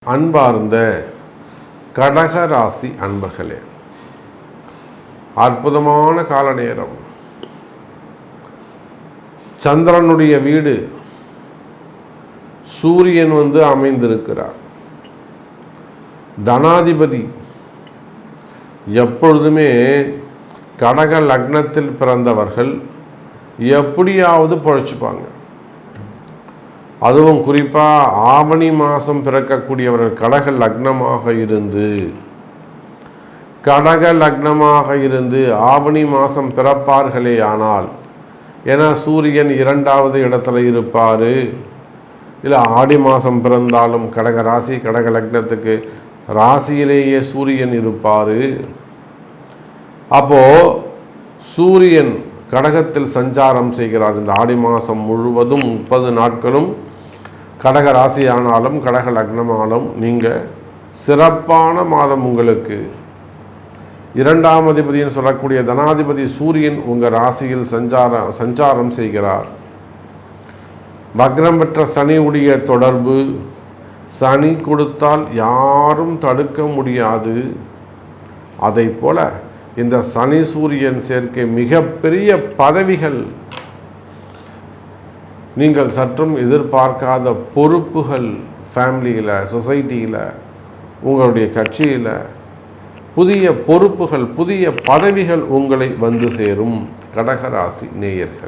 அன்பார்ந்த கடகராசி அன்பர்களே, அற்புதமான கால நேரம். சந்திரனுடைய வீடு சூரியன் அமைந்திருக்கிறார். தனாதிபதி எப்பொழுதுமே கடக லக்னத்தில் பிறந்தவர்கள் எப்படியாவது பொழைச்சுப்பாங்க. அதுவும் குறிப்பாக ஆவணி மாதம் பிறக்கக்கூடியவர்கள் கடக லக்னமாக இருந்து ஆவணி மாதம் பிறப்பார்களே ஆனால், ஏன்னா சூரியன் 2வது இடத்துல இருப்பார். இல்லை ஆடி மாதம் பிறந்தாலும் கடக ராசி கடக லக்னத்துக்கு ராசியிலேயே சூரியன் இருப்பார். அப்போது சூரியன் கடகத்தில் சஞ்சாரம் செய்கிறார். இந்த ஆடி மாதம் முழுவதும் 30 நாட்களும் கடக ராசி ஆனாலும் கடக லக்னமானாலும் நீங்கள் சிறப்பான மாதம். உங்களுக்கு 2ஆம் அதிபதினு சொல்லக்கூடிய தனாதிபதி சூரியன் உங்கள் ராசியில் சஞ்சாரம் செய்கிறார். வக்ரம் பெற்ற சனி உடைய தொடர்பு. சனி கொடுத்தால் யாரும் தடுக்க முடியாது. அதை போல இந்த சனி சூரியன் சேர்க்கை மிகப்பெரிய பதவிகள், நீங்கள் சற்றும் எதிர்பார்க்காத பொறுப்புகள், ஃபேமிலியில், சொசைட்டியில், உங்களுடைய கட்சியில் புதிய பொறுப்புகள், புதிய பதவிகள் உங்களை வந்து சேரும் கடகராசி நேயர்கள்.